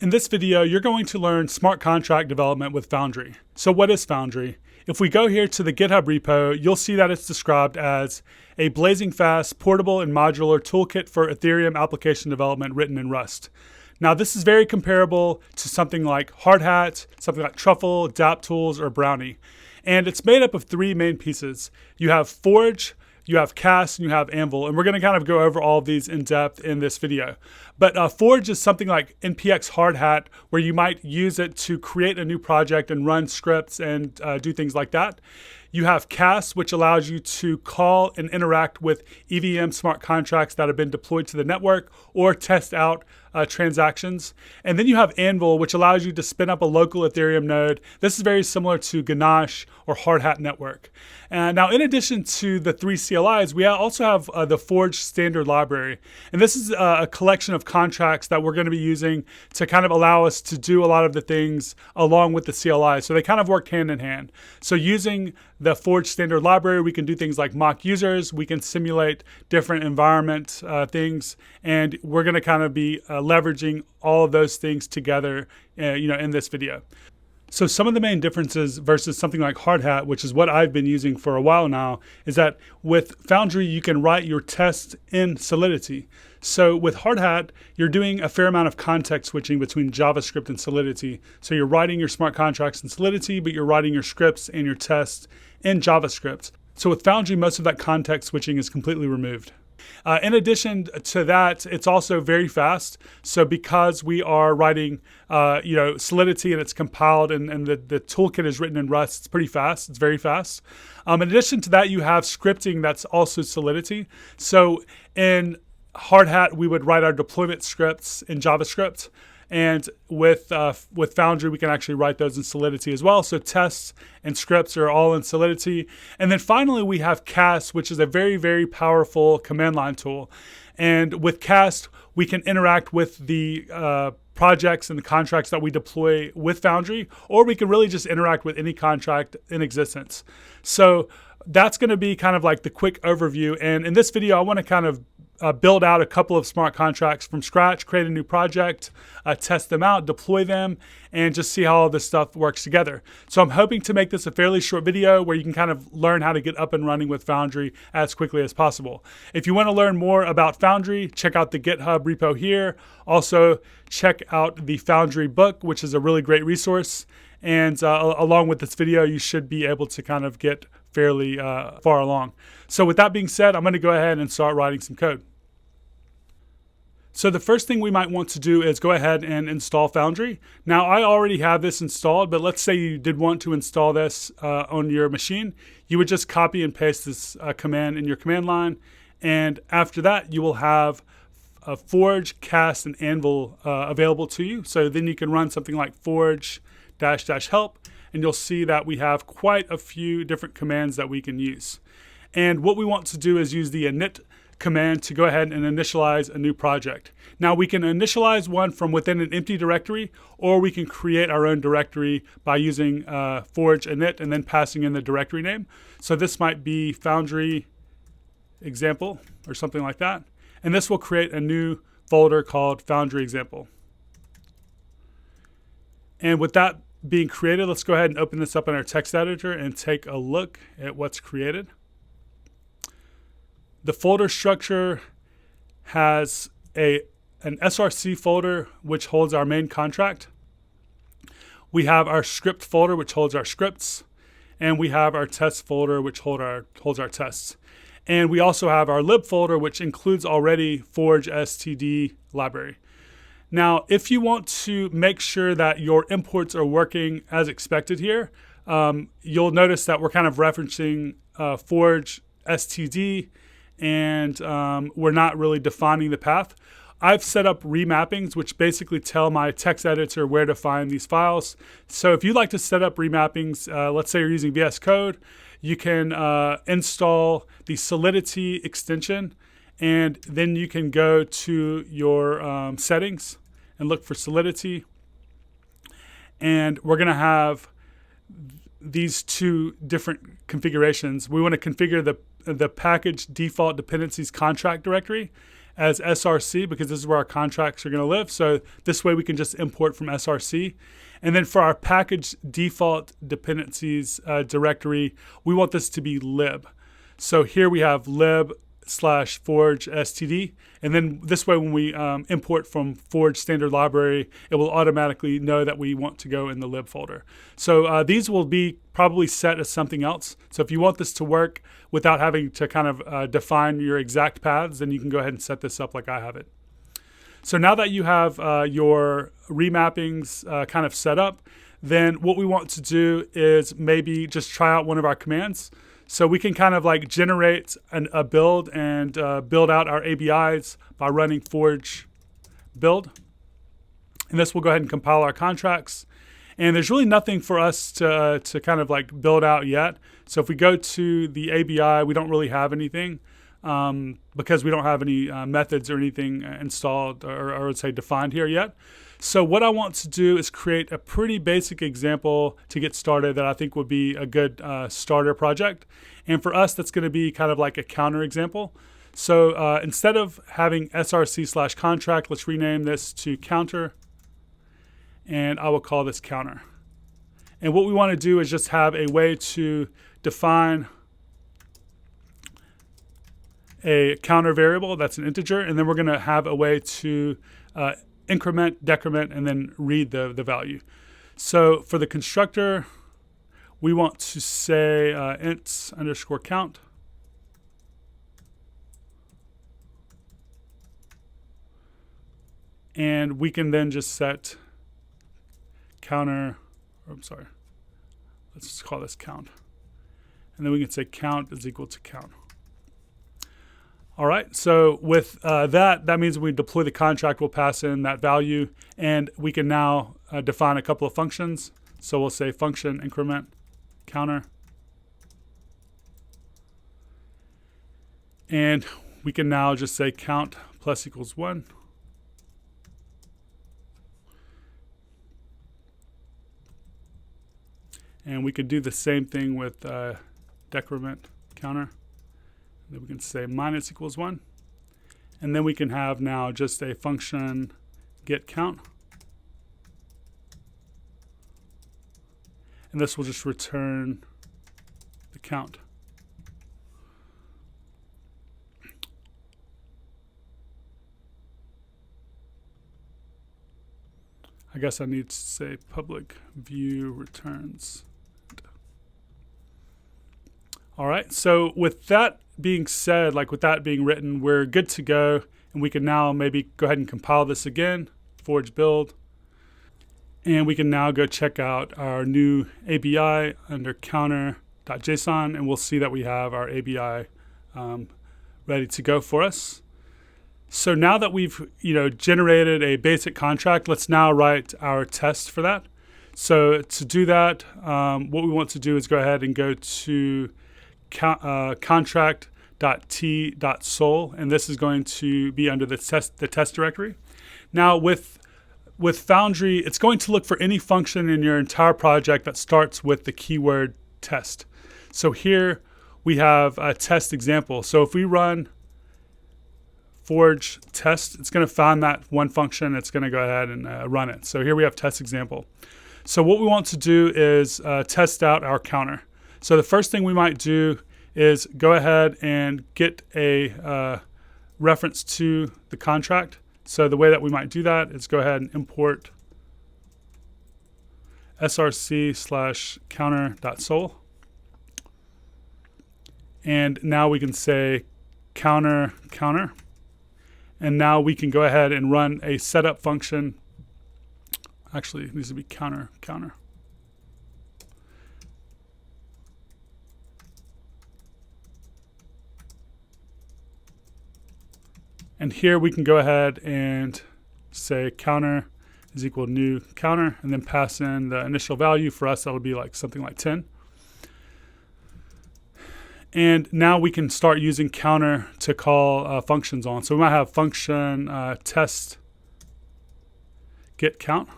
In this video, you're going to learn smart contract development with Foundry. So what is Foundry? If we go here to the GitHub repo, you'll see that it's described as a blazing fast, portable, and modular toolkit for Ethereum application development written in Rust. Now, this is very comparable to something like Hardhat, something like Truffle, DAppTools, or Brownie. And it's made up of three main pieces. You have Forge, you have Cast, and you have Anvil. And we're going to kind of go over all of these in depth in this video. But Forge is something like NPX Hardhat, where you might use it to create a new project and run scripts and do things like that. You have Cast, which allows you to call and interact with EVM smart contracts that have been deployed to the network or test out transactions. And then you have Anvil, which allows you to spin up a local Ethereum node. This is very similar to Ganache or Hardhat network. And now, in addition to the three CLIs, we also have the Forge standard library. And this is a collection of contracts that we're going to be using to kind of allow us to do a lot of the things along with the CLI. So they kind of work hand in hand. So using the Forge standard library, we can do things like mock users, we can simulate different environment things, and we're going to kind of be leveraging all of those things together in this video. So some of the main differences versus something like Hardhat, which is what I've been using for a while now, is that with Foundry, you can write your tests in Solidity. So with Hardhat, you're doing a fair amount of context switching between JavaScript and Solidity. So you're writing your smart contracts in Solidity, but you're writing your scripts and your tests in JavaScript. So with Foundry, most of that context switching is completely removed. In addition to that, it's also very fast. So because we are writing, Solidity and it's compiled and the toolkit is written in Rust, it's pretty fast. It's very fast. In addition to that, you have scripting that's also Solidity. So in Hardhat, we would write our deployment scripts in JavaScript. And with Foundry, we can actually write those in Solidity as well. So tests and scripts are all in Solidity. And then finally, we have Cast, which is a very, very powerful command line tool. And with Cast, we can interact with the projects and the contracts that we deploy with Foundry, or we can really just interact with any contract in existence. So that's going to be kind of like the quick overview. And in this video, I want to kind of build out a couple of smart contracts from scratch, create a new project, test them out, deploy them, and just see how all this stuff works together. So I'm hoping to make this a fairly short video where you can kind of learn how to get up and running with Foundry as quickly as possible. If you want to learn more about Foundry, check out the GitHub repo here. Also, check out the Foundry book, which is a really great resource. And along with this video, you should be able to kind of get fairly far along. So with that being said, I'm going to go ahead and start writing some code. So the first thing we might want to do is go ahead and install Foundry. Now, I already have this installed, but let's say you did want to install this on your machine. You would just copy and paste this command in your command line. And after that, you will have Forge, Cast, and Anvil available to you. So then you can run something like Forge --help, and you'll see that we have quite a few different commands that we can use. And what we want to do is use the init command to go ahead and initialize a new project. Now, we can initialize one from within an empty directory, or we can create our own directory by using Forge init and then passing in the directory name. So this might be Foundry example or something like that. And this will create a new folder called Foundry example. And with that being created, let's go ahead and open this up in our text editor and take a look at what's created. The folder structure has an SRC folder, which holds our main contract. We have our script folder, which holds our scripts. And we have our test folder, which holds our tests. And we also have our lib folder, which includes already Forge std library. Now, if you want to make sure that your imports are working as expected here, you'll notice that we're kind of referencing Forge std, and we're not really defining the path. I've set up remappings, which basically tell my text editor where to find these files. So if you'd like to set up remappings, let's say you're using VS Code, you can install the Solidity extension, and then you can go to your settings and look for Solidity. And we're going to have these two different configurations. We want to configure the package default dependencies contract directory, as SRC because this is where our contracts are going to live. So this way we can just import from SRC. And then for our package default dependencies directory, we want this to be lib. So here we have lib/forge std. And then this way when we import from Forge standard library, it will automatically know that we want to go in the lib folder. So these will be probably set as something else. So if you want this to work without having to kind of define your exact paths, then you can go ahead and set this up like I have it. So now that you have your remappings kind of set up, then what we want to do is maybe just try out one of our commands. So we can kind of like generate a build and build out our ABIs by running forge build. And this will go ahead and compile our contracts. And there's really nothing for us to kind of like build out yet. So if we go to the ABI, we don't really have anything because we don't have any methods or anything installed or I would say defined here yet. So what I want to do is create a pretty basic example to get started that I think would be a good starter project. And for us, that's going to be kind of like a counter example. So instead of having src/contract, let's rename this to counter. And I will call this counter. And what we want to do is just have a way to define a counter variable that's an integer. And then we're going to have a way to increment, decrement, and then read the value. So for the constructor, we want to say int_count. And we can then just set counter, let's just call this count. And then we can say count is equal to count. All right, so with that means when we deploy the contract, we'll pass in that value, and we can now define a couple of functions. So we'll say function increment counter. And we can now just say count plus equals 1. And we could do the same thing with decrement counter. Then we can say minus equals 1. And then we can have now just a function get count. And this will just return the count. I guess I need to say public view returns. All right, so with that being said, like with that being written, we're good to go. And we can now maybe go ahead and compile this again, forge build. And we can now go check out our new ABI under counter.json, and we'll see that we have our ABI ready to go for us. So now that we've generated a basic contract, let's now write our test for that. So to do that, what we want to do is go ahead and go to contract.t.sol, and this is going to be under the test directory. Now with Foundry, it's going to look for any function in your entire project that starts with the keyword test. So here we have a test example. So if we run forge test, it's going to find that one function. It's going to go ahead and run it. So here we have test example. So what we want to do is test out our counter. So the first thing we might do is go ahead and get a reference to the contract. So the way that we might do that is go ahead and import src/counter.sol. And now we can say counter. And now we can go ahead and run a setup function. Actually, it needs to be counter. And here we can go ahead and say counter is equal to new counter, and then pass in the initial value. For us, that'll be like something like 10. And now we can start using counter to call functions on. So we might have function test get count.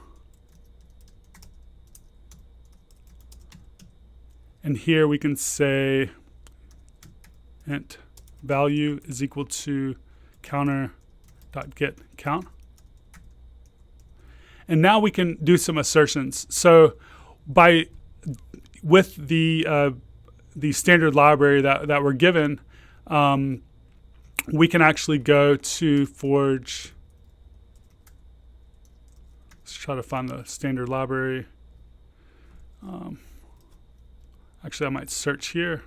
And here we can say int value is equal to counter .get count. And now we can do some assertions. So with the standard library that we're given, we can actually go to Forge. Let's try to find the standard library. Actually, I might search here.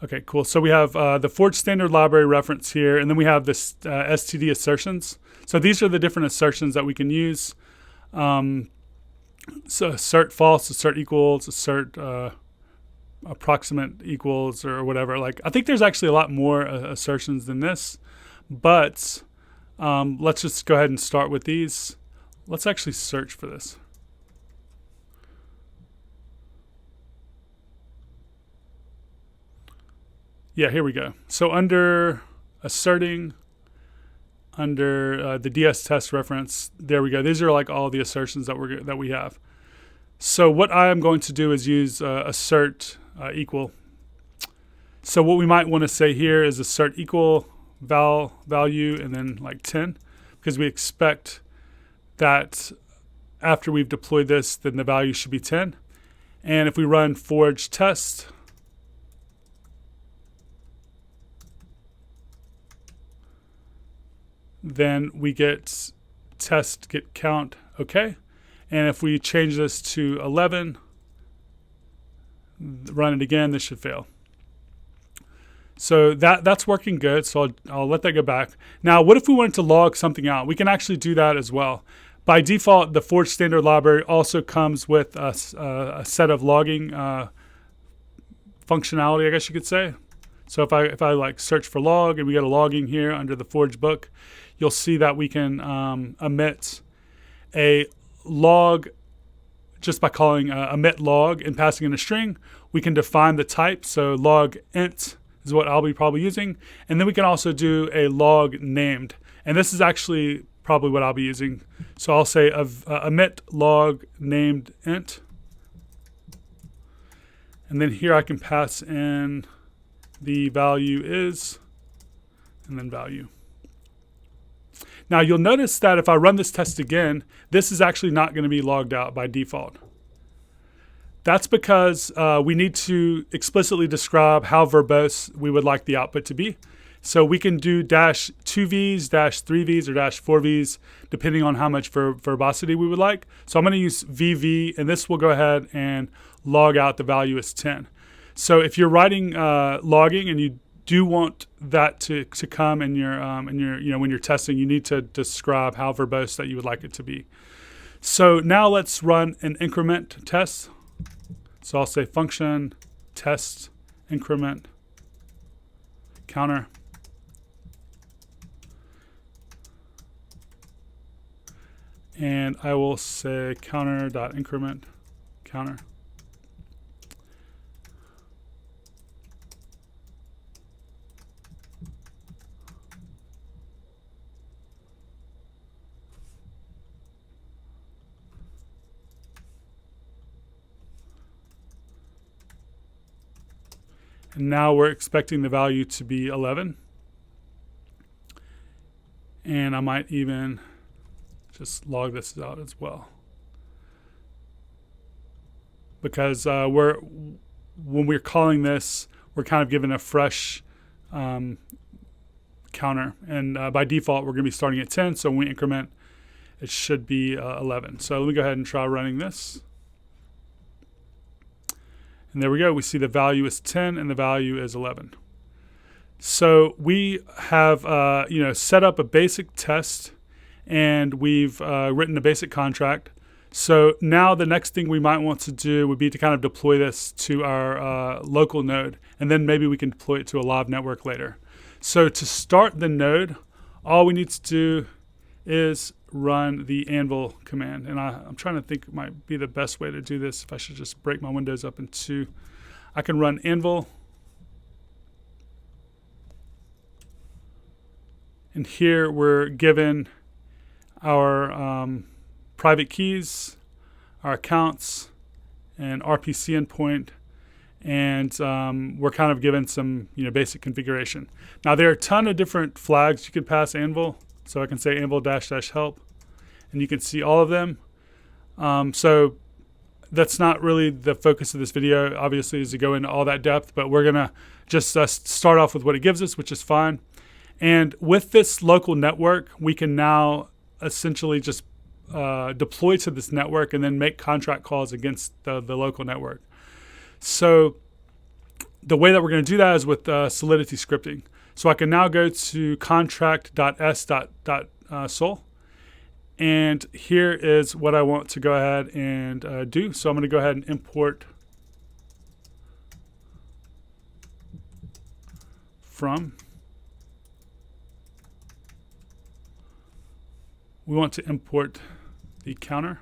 Okay, cool. So we have the Forge standard library reference here, and then we have this STD assertions. So these are the different assertions that we can use. So assert false, assert equals, assert approximate equals, or whatever. Like, I think there's actually a lot more assertions than this, but let's just go ahead and start with these. Let's actually search for this. Yeah, here we go. So under asserting, under the DS test reference, there we go. These are like all the assertions that we have. So what I am going to do is use assert equal. So what we might want to say here is assert equal value and then like 10, because we expect that after we've deployed this, then the value should be 10. And if we run forge test, then we get test get count, okay. And if we change this to 11, run it again, this should fail. So that's working good, so I'll let that go back. Now, what if we wanted to log something out? We can actually do that as well. By default, the Forge standard library also comes with a set of logging functionality, I guess you could say. So if I like search for log and we get a logging here under the Forge book, you'll see that we can emit a log just by calling emit log and passing in a string. We can define the type, so log int is what I'll be probably using. And then we can also do a log named. And this is actually probably what I'll be using. So I'll say emit log named int. And then here I can pass in the value is, and then value. Now you'll notice that if I run this test again, this is actually not going to be logged out by default. That's because we need to explicitly describe how verbose we would like the output to be. So we can do -2v's, -3v's, or -4v's, depending on how much verbosity we would like. So I'm going to use VV, and this will go ahead and log out the value as 10. So if you're writing logging and you do want that to come in your when you're testing, you need to describe how verbose that you would like it to be. So now let's run an increment test. So I'll say function test increment counter. And I will say counter.increment counter. And now we're expecting the value to be 11. And I might even just log this out as well. Because when we're calling this, we're kind of given a fresh counter. And by default, we're going to be starting at 10. So when we increment, it should be 11. So let me go ahead and try running this. And there we go. We see the value is 10 and the value is 11. So we have set up a basic test, and we've written a basic contract. So now the next thing we might want to do would be to kind of deploy this to our local node, and then maybe we can deploy it to a live network later. So to start the node, all we need to do is run the anvil command. And I'm trying to think it might be the best way to do this, if I should just break my windows up in two. I can run anvil. And here we're given our private keys, our accounts, and RPC endpoint. and we're kind of given some basic configuration. Now there are a ton of different flags you could pass Anvil. So I can say Anvil -- help, and you can see all of them. So that's not really the focus of this video, obviously, is to go into all that depth, but we're gonna just start off with what it gives us, which is fine. And with this local network, we can now essentially just deploy to this network and then make contract calls against the local network. So the way that we're going to do that is with Solidity scripting. So I can now go to contract.s.sol, and here is what I want to go ahead and do. So I'm going to go ahead and import from. We want to import the counter.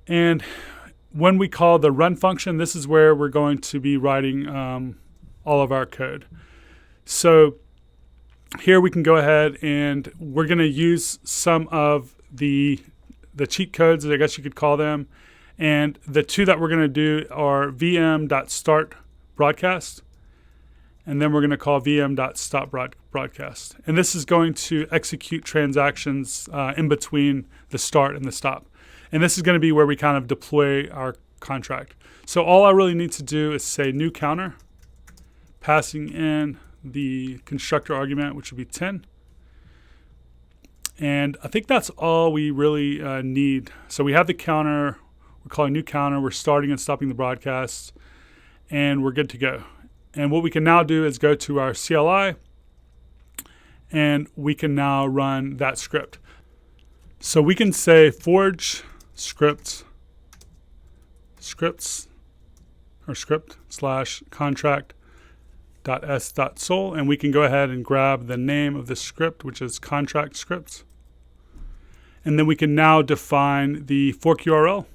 And when we call the run function, this is where we're going to be writing all of our code. So here we can go ahead and we're going to use some of the cheat codes, I guess you could call them. And the two that we're going to do are vm.start broadcast. And then we're going to call vm.stop broadcast. And this is going to execute transactions in between the start and the stop. And this is going to be where we kind of deploy our contract. So all I really need to do is say new counter, passing in the constructor argument, which would be 10. And I think that's all we really need. So we have the counter, we're calling new counter, we're starting and stopping the broadcast, and we're good to go. And what we can now do is go to our CLI, and we can now run that script. So we can say forge script / contract.s.sol, and we can go ahead and grab the name of the script, which is contract scripts. And then we can now define the fork URL.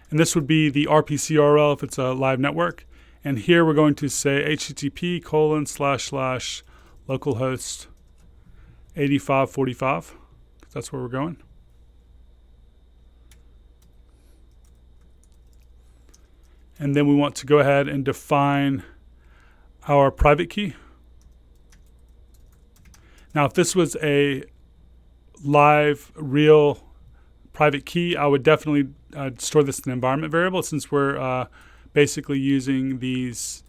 And this would be the RPC URL if it's a live network. And here we're going to say http://localhost 8545. That's where we're going. And then we want to go ahead and define our private key. Now, if this was a live, real private key, I would definitely store this in an environment variable, since we're basically using these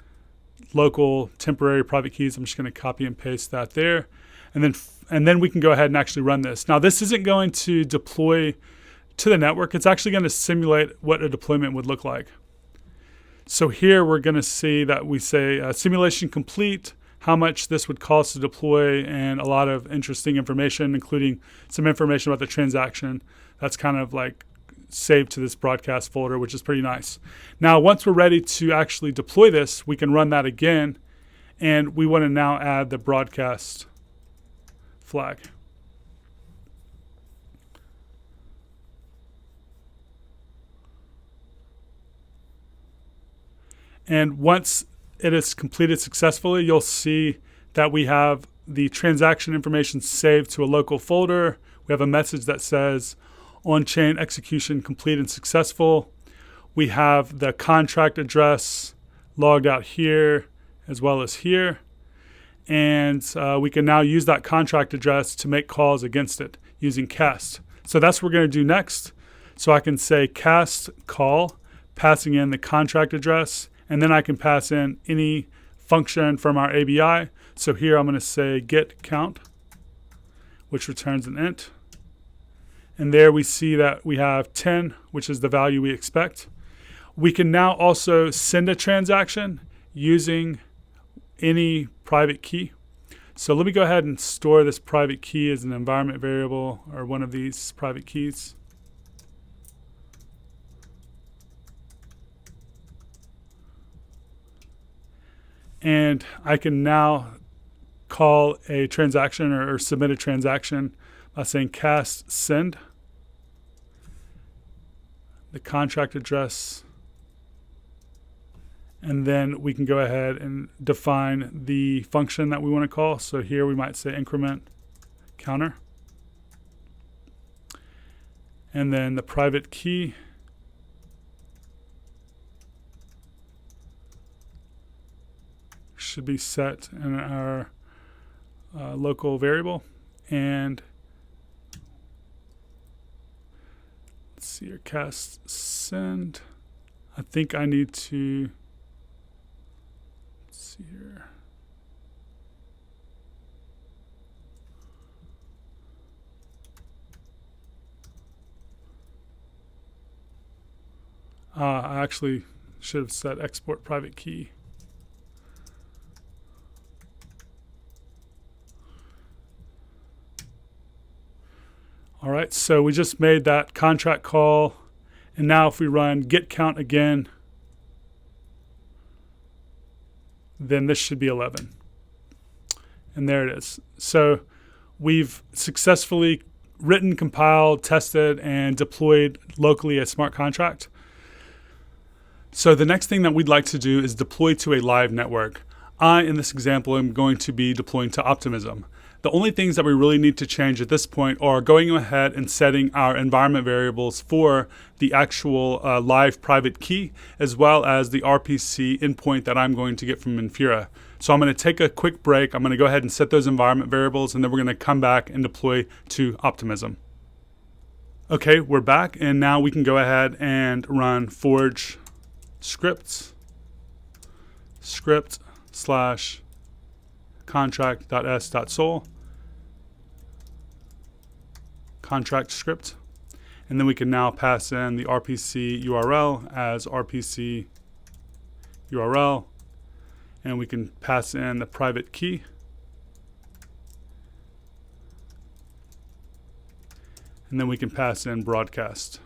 local temporary private keys. I'm just going to copy and paste that there. And then we can go ahead and actually run this. Now, this isn't going to deploy to the network. It's actually going to simulate what a deployment would look like. So here we're going to see that we say simulation complete, how much this would cost to deploy, and a lot of interesting information, including some information about the transaction that's kind of like saved to this broadcast folder, which is pretty nice. Now, once we're ready to actually deploy this, we can run that again, and we want to now add the broadcast flag. And once it is completed successfully, you'll see that we have the transaction information saved to a local folder. We have a message that says on-chain execution complete and successful. We have the contract address logged out here as well as here. And we can now use that contract address to make calls against it using cast. So that's what we're going to do next. So I can say cast call, passing in the contract address, and then I can pass in any function from our ABI. So here I'm going to say get count, which returns an int. And there we see that we have 10, which is the value we expect. We can now also send a transaction using any private key. So let me go ahead and store this private key as an environment variable, or one of these private keys. And I can now call a transaction or submit a transaction by saying cast send the contract address. And then we can go ahead and define the function that we want to call. So here we might say increment counter. And then the private key should be set in our local variable. And let's see here, cast send. I think I need to, let's see here. I actually should have set export private key. All right, so we just made that contract call, and now if we run git count again, then this should be 11. And there it is. So we've successfully written, compiled, tested, and deployed locally a smart contract. So the next thing that we'd like to do is deploy to a live network. In this example, am going to be deploying to Optimism. The only things that we really need to change at this point are going ahead and setting our environment variables for the actual live private key, as well as the RPC endpoint that I'm going to get from Infura. So I'm going to take a quick break. I'm going to go ahead and set those environment variables, and then we're going to come back and deploy to Optimism. Okay, we're back, and now we can go ahead and run forge script slash contract.s.sol contract script, and then we can now pass in the RPC URL as RPC URL, and we can pass in the private key, and then we can pass in broadcast.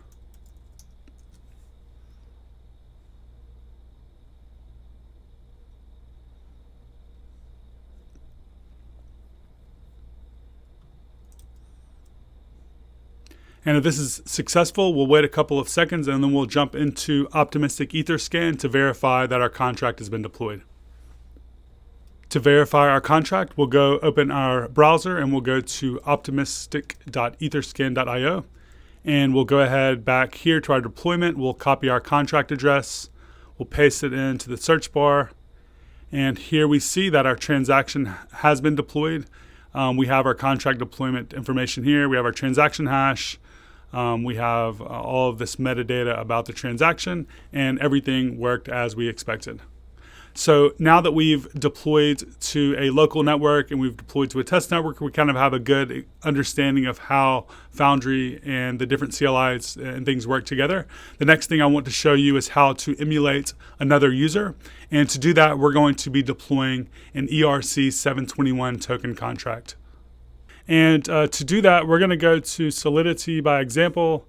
And if this is successful, we'll wait a couple of seconds, and then we'll jump into Optimistic Etherscan to verify that our contract has been deployed. To verify our contract, we'll go open our browser, and we'll go to optimistic.etherscan.io. And we'll go ahead back here to our deployment. We'll copy our contract address. We'll paste it into the search bar. And here we see that our transaction has been deployed. We have our contract deployment information here. We have our transaction hash. We have all of this metadata about the transaction, and everything worked as we expected. So now that we've deployed to a local network and we've deployed to a test network, we kind of have a good understanding of how Foundry and the different CLIs and things work together. The next thing I want to show you is how to emulate another user. And to do that, we're going to be deploying an ERC 721 token contract. And to do that, we're going to go to Solidity by example,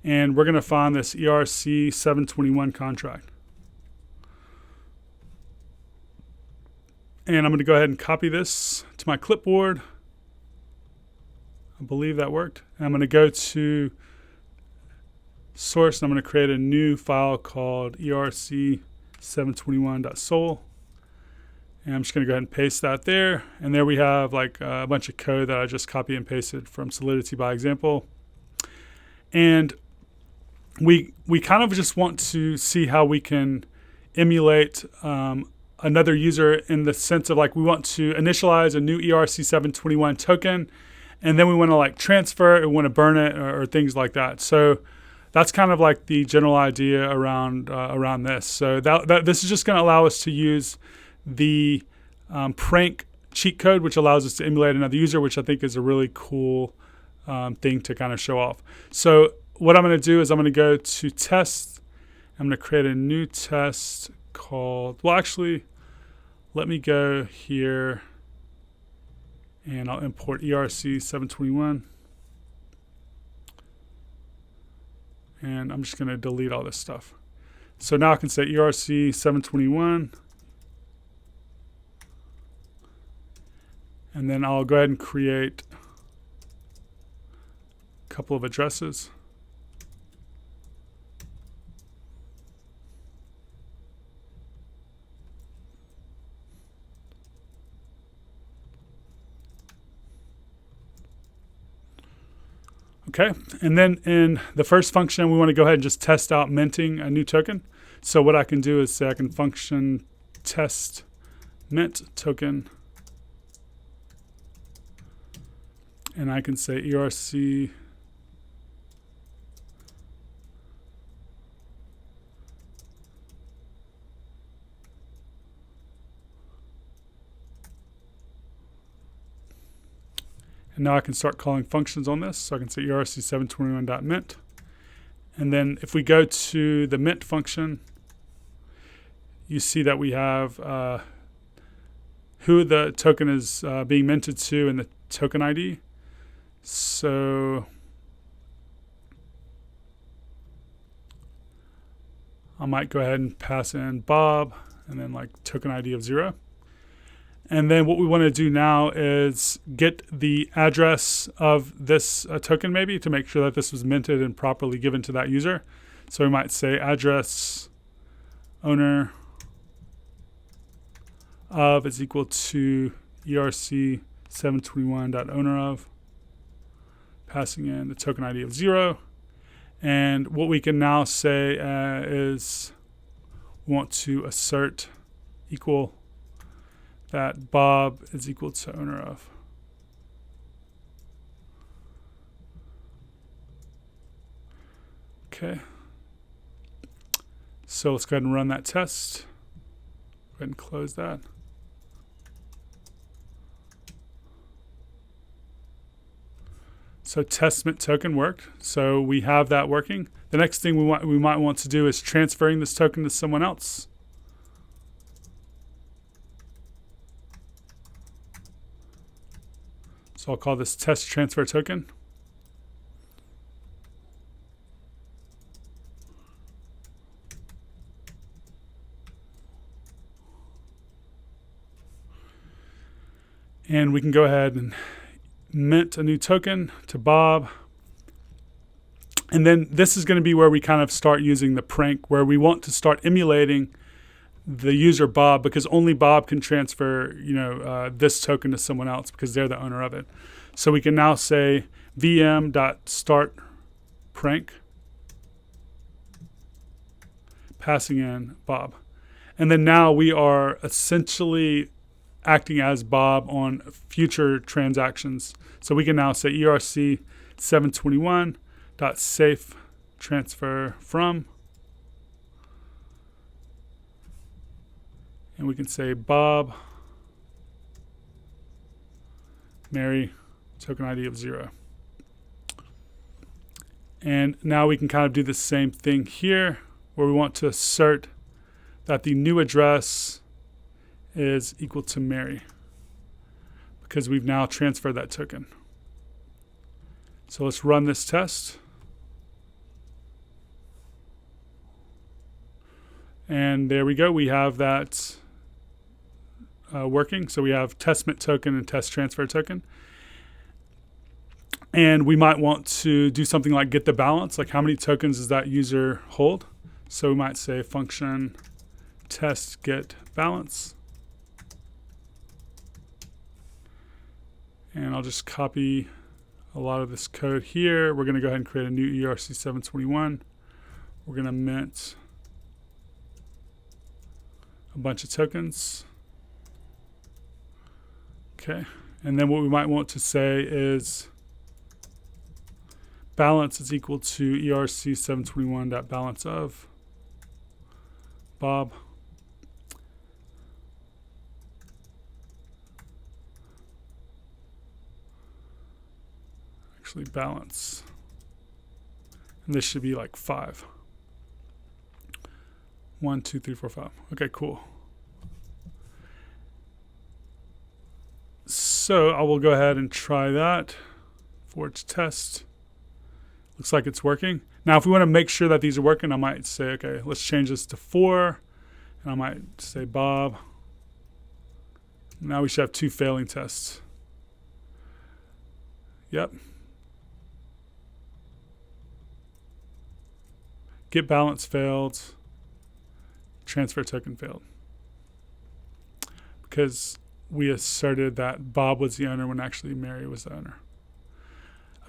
and we're going to find this ERC 721 contract. And I'm going to go ahead and copy this to my clipboard. I believe that worked. And I'm going to go to source, and I'm going to create a new file called erc721.sol. And I'm just going to go ahead and paste that there. And there we have like a bunch of code that I just copy and pasted from Solidity by example. And we kind of just want to see how we can emulate another user in the sense of like we want to initialize a new ERC721 token, and then we want to like transfer it, we want to burn it, or things like that. So that's kind of like the general idea around this. So this is just going to allow us to use the prank cheat code, which allows us to emulate another user, which I think is a really cool thing to kind of show off. So what I'm going to do is I'm going to go to test. I'm going to create a new test called, well, actually, let me go here and I'll import ERC721. And I'm just going to delete all this stuff. So now I can say ERC721. And then I'll go ahead and create a couple of addresses. Okay, and then in the first function, we want to go ahead and just test out minting a new token. So what I can do is say I can function test mint token, and I can say ERC and now I can start calling functions on this. So I can say ERC721.mint. And then if we go to the mint function, you see that we have who the token is being minted to and the token ID. So I might go ahead and pass in Bob and then like token ID of 0. And then what we want to do now is get the address of this token maybe to make sure that this was minted and properly given to that user. So we might say address owner of is equal to ERC721.owner of, passing in the token ID of 0. And what we can now say is we want to assert equal that Bob is equal to owner of. Okay. So let's go ahead and run that test. Go ahead and close that. So test mint token worked. So we have that working. The next thing we might want to do is transferring this token to someone else. So I'll call this test transfer token. And we can go ahead and mint a new token to Bob. And then this is going to be where we kind of start using the prank, where we want to start emulating the user Bob, because only Bob can transfer, this token to someone else because they're the owner of it. So we can now say vm.start prank, passing in Bob. And then now we are essentially acting as Bob on future transactions. So we can now say ERC721.safe transfer from, and we can say Bob, Mary, token ID of 0. And now we can kind of do the same thing here, where we want to assert that the new address is equal to Mary, because we've now transferred that token. So let's run this test. And there we go. We have that working. So we have test mint token and test transfer token. And we might want to do something like get the balance, like how many tokens does that user hold? So we might say function test get balance. And I'll just copy a lot of this code here. We're going to go ahead and create a new ERC721. We're going to mint a bunch of tokens. Okay, and then what we might want to say is balance is equal to ERC721.balance of Bob. Actually balance. And this should be like 5. 1, 2, 3, 4, 5. Okay, cool. So I will go ahead and try that for its test. Looks like it's working. Now, if we want to make sure that these are working, I might say, okay, let's change this to 4. And I might say Bob. Now we should have 2 failing tests. Yep. Get balance failed. Transfer token failed. Because we asserted that Bob was the owner when actually Mary was the owner.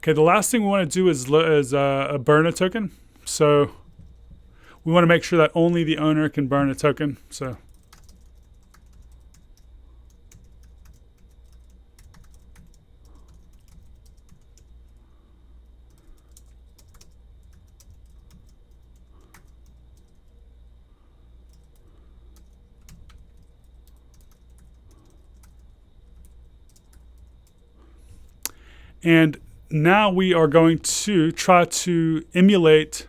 Okay, the last thing we want to do is burn a token. So we want to make sure that only the owner can burn a token. So and now we are going to try to emulate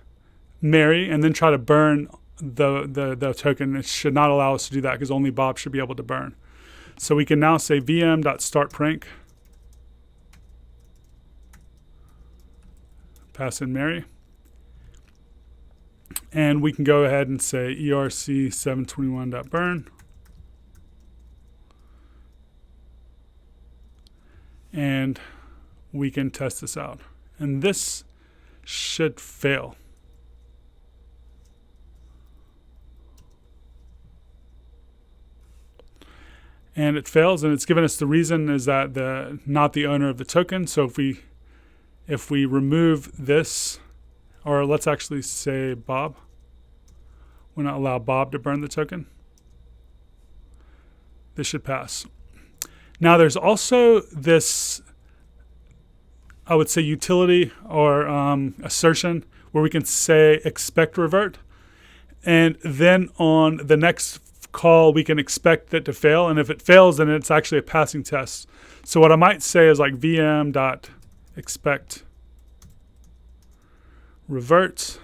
Mary and then try to burn the token. It should not allow us to do that because only Bob should be able to burn. So we can now say vm.startPrank, pass in Mary, and we can go ahead and say erc721.burn. And we can test this out. And this should fail. And it fails, and it's given us the reason is that not the owner of the token. So if we remove this, or let's actually say Bob, we're not allow Bob to burn the token, this should pass. Now there's also this, I would say, utility or assertion where we can say expect revert, and then on the next call we can expect it to fail, and if it fails then it's actually a passing test. So what I might say is like vm.expect revert,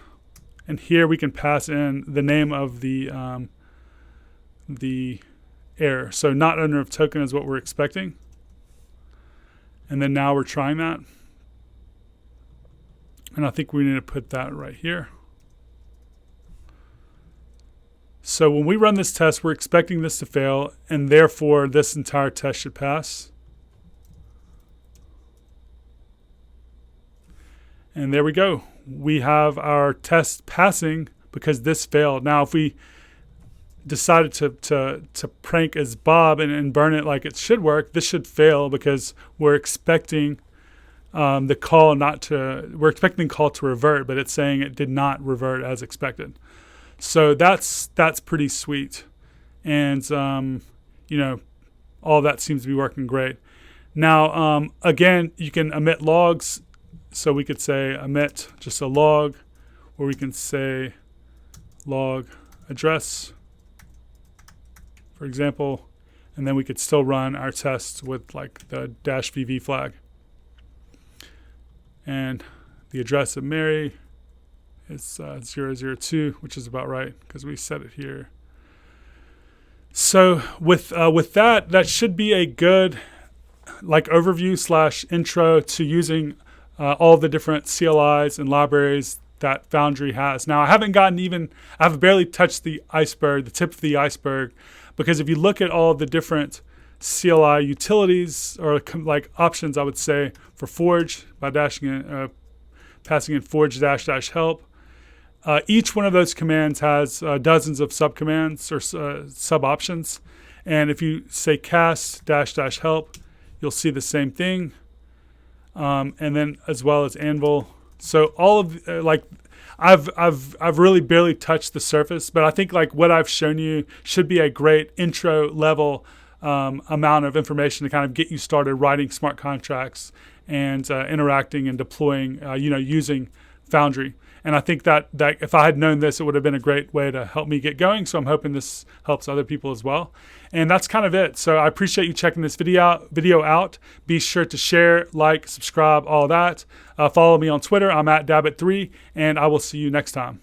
and here we can pass in the name of the error. So not owner of token is what we're expecting, and then now we're trying that. And I think we need to put that right here. So when we run this test, we're expecting this to fail, and therefore this entire test should pass. And there we go. We have our test passing because this failed. Now, if we decided to prank as Bob and burn it like it should work, this should fail because we're expecting the call we're expecting the call to revert, but it's saying it did not revert as expected. So that's pretty sweet, and all that seems to be working great. Now again, you can emit logs, so we could say emit just a log, or we can say log address, for example, and then we could still run our tests with like the -vv flag. And the address of Mary is 002, which is about right because we set it here. So with that should be a good like overview / intro to using all the different CLIs and libraries that Foundry has. Now I've barely touched the iceberg, the tip of the iceberg, because if you look at all the different CLI utilities or like options, I would say for Forge by passing in forge -- help. Each one of those commands has dozens of subcommands or sub options, and if you say cast -- help, you'll see the same thing, and then as well as Anvil. So all of I've really barely touched the surface, but I think like what I've shown you should be a great intro level amount of information to kind of get you started writing smart contracts and interacting and deploying, using Foundry. And I think that if I had known this, it would have been a great way to help me get going. So I'm hoping this helps other people as well. And that's kind of it. So I appreciate you checking this video out. Be sure to share, like, subscribe, all that. Follow me on Twitter. I'm at Dabbit3, and I will see you next time.